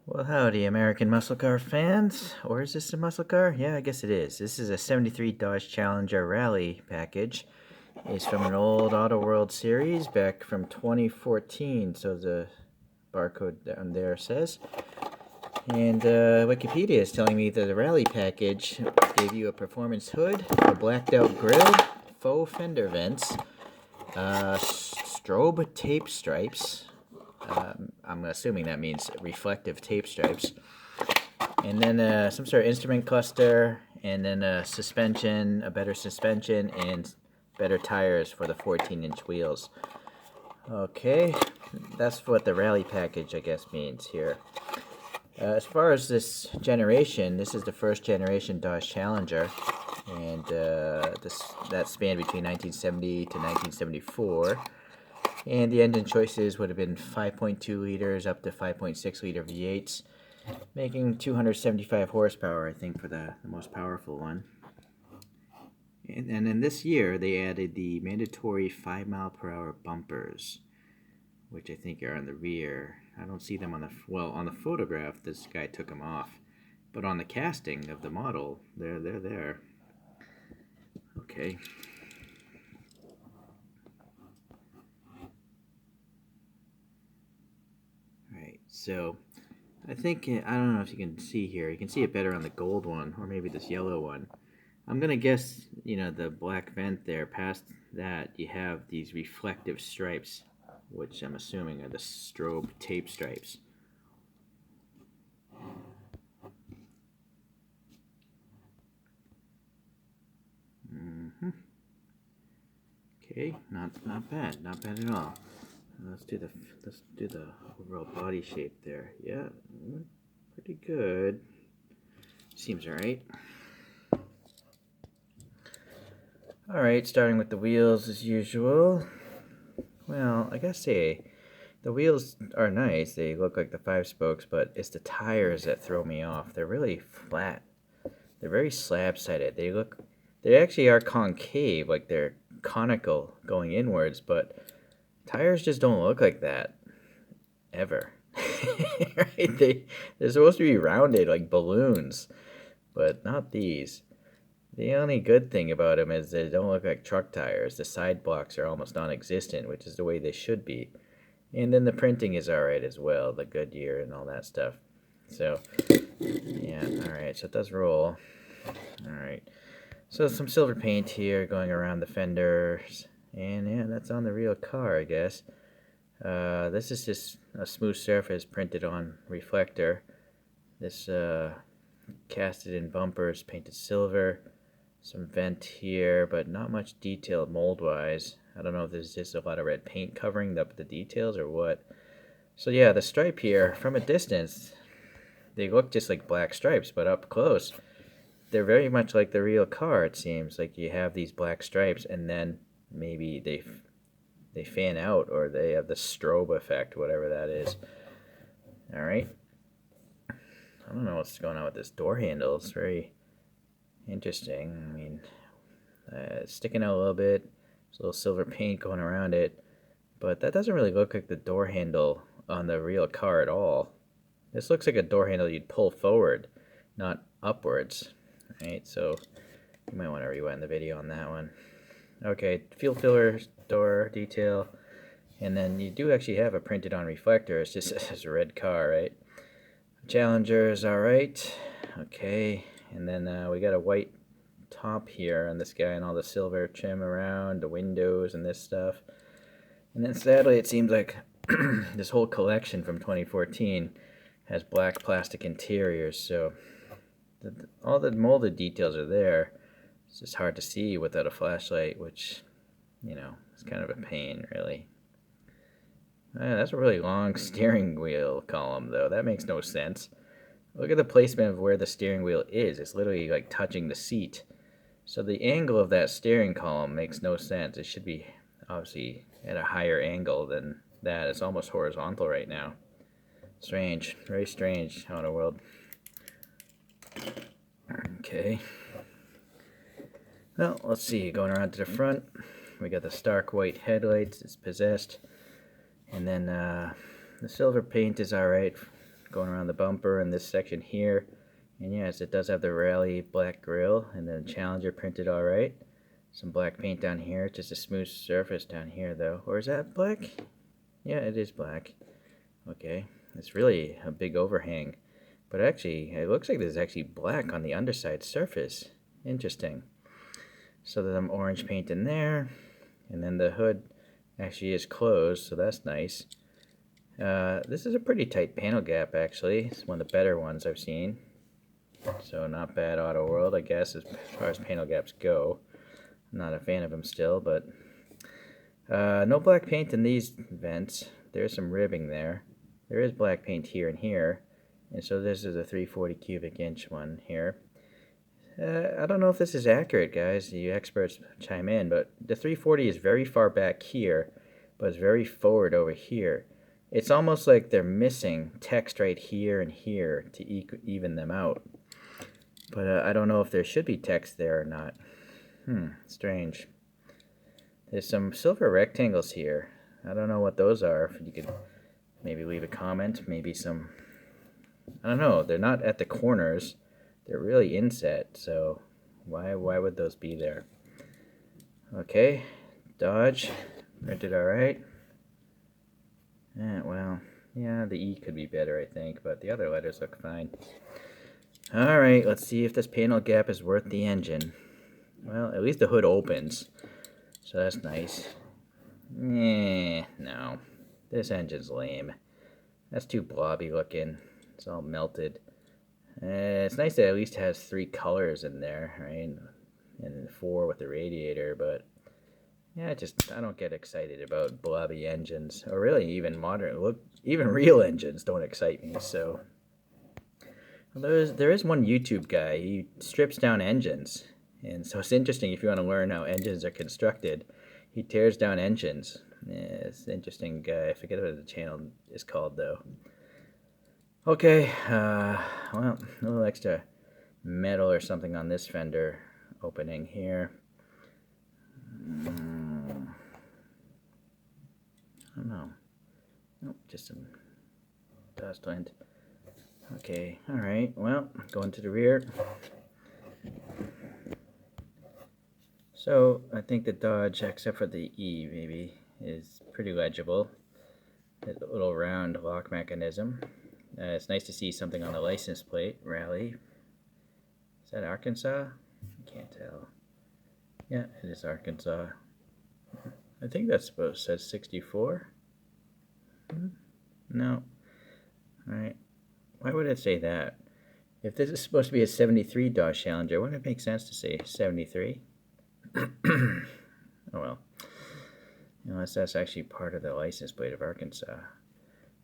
Well, howdy, American muscle car fans. Or is this a muscle car? Yeah, I guess it is. This is a 73 Dodge Challenger Rallye package. It's from an old Auto World series back from 2014, so the barcode down there says. And Wikipedia is telling me that the Rallye package gave you a performance hood, a blacked out grille, faux fender vents, strobe tape stripes. I'm assuming that means reflective tape stripes. And then some sort of instrument cluster, and then a suspension, a better suspension, and better tires for the 14-inch wheels. Okay, that's what the Rallye package, I guess, means here. As far as this generation, this is the first generation Dodge Challenger, and that spanned between 1970 to 1974. And the engine choices would have been 5.2 liters up to 5.6 liter V8s, making 275 horsepower, I think, for the most powerful one. And then this year, they added the mandatory 5 mile per hour bumpers, which I think are on the rear. I don't see them on on the photograph, this guy took them off. But on the casting of the model, they're there. Okay. Alright, so I think, I don't know if you can see here. You can see it better on the gold one, or maybe this yellow one. I'm going to guess, the black vent there, past that, you have these reflective stripes, which I'm assuming are the strobe tape stripes. Okay, not bad at all. Let's do the overall body shape there. Yeah, pretty good. Seems alright. Alright, starting with the wheels as usual. Well, I gotta say, the wheels are nice. They look like the 5-spokes, but it's the tires that throw me off. They're really flat. They're very slab-sided. They actually are concave, like they're conical going inwards, but tires just don't look like that ever. Right? They're supposed to be rounded like balloons, but not these. The only good thing about them is they don't look like truck tires. The side blocks are almost non-existent, which is the way they should be. And then the printing is alright as well, the Goodyear and all that stuff. So, yeah, alright, so it does roll. Alright, so some silver paint here going around the fenders. And yeah, that's on the real car, I guess. This is just a smooth surface printed on reflector. This casted in bumpers, painted silver. Some vent here, but not much detail mold-wise. I don't know if there's just a lot of red paint covering up the details or what. So yeah, the stripe here, from a distance, they look just like black stripes, but up close, they're very much like the real car, it seems. Like you have these black stripes, and then maybe they fan out, or they have the strobe effect, whatever that is. Alright. I don't know what's going on with this door handle. It's very interesting. I mean, it's sticking out a little bit. There's a little silver paint going around it. But that doesn't really look like the door handle on the real car at all. This looks like a door handle you'd pull forward, not upwards. Right, so you might want to rewind the video on that one. Okay, fuel filler door detail. And then you do actually have a printed on reflector. It's just as a red car, right? Challenger is alright. Okay, and then we got a white top here on this guy and all the silver trim around the windows and this stuff. And then sadly it seems like this whole collection from 2014 has black plastic interiors, so all the molded details are there. It's just hard to see without a flashlight, which, is kind of a pain, really. That's a really long steering wheel column, though. That makes no sense. Look at the placement of where the steering wheel is. It's literally like touching the seat. So the angle of that steering column makes no sense. It should be obviously at a higher angle than that. It's almost horizontal right now. Strange. Very strange, Auto World. Okay. Well, let's see. Going around to the front, we got the stark white headlights. It's possessed. And then the silver paint is alright going around the bumper and this section here. And yes, it does have the Rallye black grille, and then Challenger printed all right. Some black paint down here, just a smooth surface down here though. Or is that black? Yeah, it is black. Okay, it's really a big overhang. But actually, it looks like there's actually black on the underside surface. Interesting. So there's some orange paint in there, and then the hood actually is closed, so that's nice. This is a pretty tight panel gap actually. It's one of the better ones I've seen. So not bad, Auto World, I guess, as far as panel gaps go. I'm not a fan of them still, but no black paint in these vents. There's some ribbing there. There is black paint here and here, and so this is a 340 cubic inch one here. I don't know if this is accurate, guys. You experts chime in, but the 340 is very far back here, but it's very forward over here. It's almost like they're missing text right here and here to even them out. But I don't know if there should be text there or not. Strange. There's some silver rectangles here. I don't know what those are. If you could maybe leave a comment. Maybe some... I don't know. They're not at the corners. They're really inset, so why would those be there? Okay, Dodge, printed all right. Well, yeah, the E could be better, I think, but the other letters look fine. All right, let's see if this panel gap is worth the engine. Well, at least the hood opens, so that's nice. No, this engine's lame. That's too blobby looking. It's all melted. It's nice that it at least has 3 colors in there, right? And 4 with the radiator, but yeah, I don't get excited about blobby engines, or really even modern. Even real engines don't excite me. So there is one YouTube guy. He strips down engines, and so it's interesting if you want to learn how engines are constructed. He tears down engines. Yeah, it's an interesting guy. I forget what the channel is called though. Okay, well, a little extra metal or something on this fender opening here. I don't know. Nope, just some dust lint. Okay, alright, well, going to the rear. So, I think the Dodge, except for the E maybe, is pretty legible. A little round lock mechanism. It's nice to see something on the license plate, Rallye. Is that Arkansas? I can't tell. Yeah, it is Arkansas. I think that's supposed to say 64. No. Alright. Why would it say that? If this is supposed to be a 73 Dodge Challenger, wouldn't it make sense to say 73? Oh well. Unless that's actually part of the license plate of Arkansas.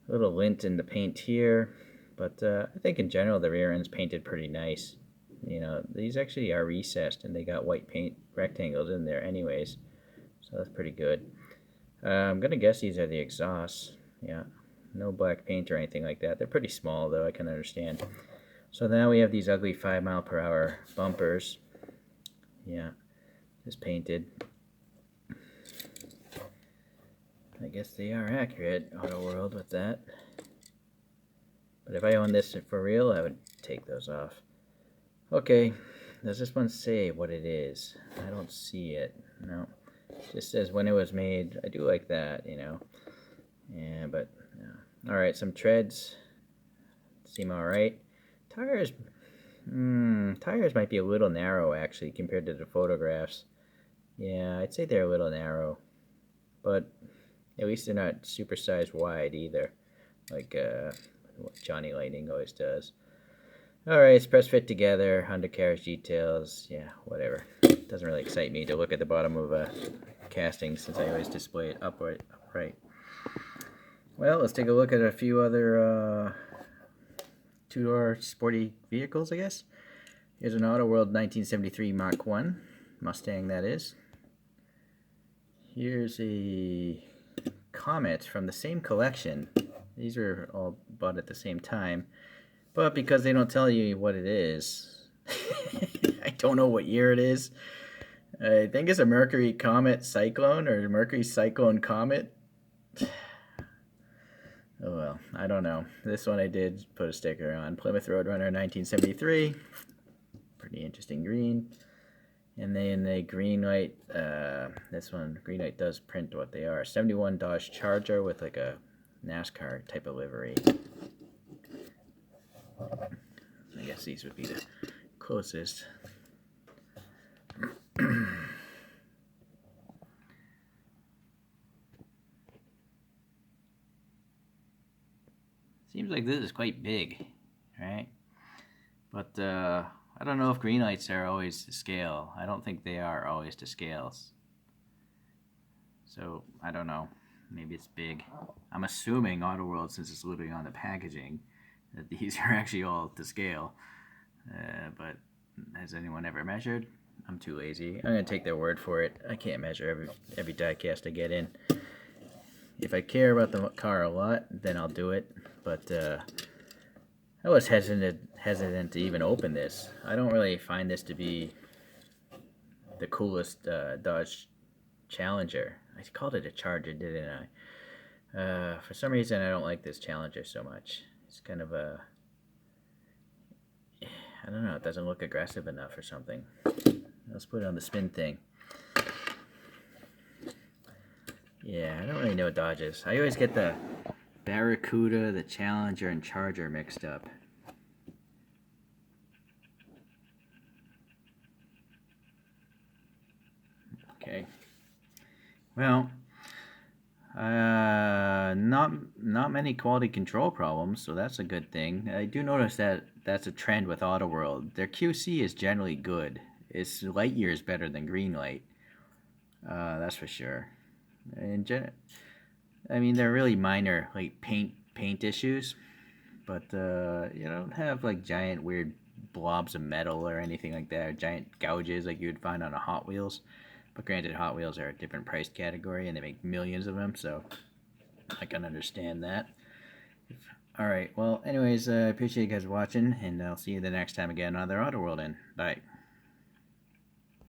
A little lint in the paint here, but I think in general the rear end's painted pretty nice. You know, these actually are recessed and they got white paint rectangles in there anyways, so that's pretty good. I'm gonna guess these are the exhausts. Yeah, no black paint or anything like that. They're pretty small though, I can understand. So now we have these ugly 5-mile-per-hour bumpers. Yeah, just painted. I guess they are accurate, Auto World, with that. But if I owned this for real, I would take those off. Okay, does this one say what it is? I don't see it. No, it just says when it was made. I do like that, you know. Yeah, but yeah. All right, some treads seem all right. Tires, tires might be a little narrow actually compared to the photographs. Yeah, I'd say they're a little narrow, but at least they're not supersized wide either, like what Johnny Lightning always does. Alright, it's press fit together, undercarriage details, yeah, whatever. Doesn't really excite me to look at the bottom of a casting since I always display it upright. Well, let's take a look at a few other two-door sporty vehicles, I guess. Here's an Auto World 1973 Mark 1 Mustang, that is. Here's a Comet from the same collection. These are all bought at the same time, but because they don't tell you what it is, I don't know what year it is. I think it's a Mercury Comet Cyclone or Mercury Cyclone Comet. Oh well, I don't know. This one I did put a sticker on. Plymouth Roadrunner 1973. Pretty interesting green. And then the green white, this one, green white does print what they are. 71 Dodge Charger with like a NASCAR type of livery. I guess these would be the closest. Seems like this is quite big, right? But I don't know if green lights are always to scale. I don't think they are always to scales. So I don't know. Maybe it's big. I'm assuming Auto World, since it's literally on the packaging, that these are actually all to scale. But has anyone ever measured? I'm too lazy. I'm gonna take their word for it. I can't measure every diecast I get in. If I care about the car a lot, then I'll do it. But I was hesitant to even open this. I don't really find this to be the coolest Dodge Challenger. I called it a Charger, didn't I? For some reason, I don't like this Challenger so much. It's kind of a, I don't know, it doesn't look aggressive enough or something. Let's put it on the spin thing. Yeah, I don't really know Dodges. I always get the Barracuda, the Challenger, and Charger mixed up. Okay. Well, not many quality control problems, so that's a good thing. I do notice that that's a trend with Auto World. Their QC is generally good. It's light years better than Greenlight. That's for sure. And I mean, they're really minor, like paint issues, but you don't have like giant weird blobs of metal or anything like that, or giant gouges like you would find on a Hot Wheels. But granted, Hot Wheels are a different price category and they make millions of them, so I can understand that. Alright, well, anyways, I appreciate you guys watching, and I'll see you the next time again on another Auto World in. Bye.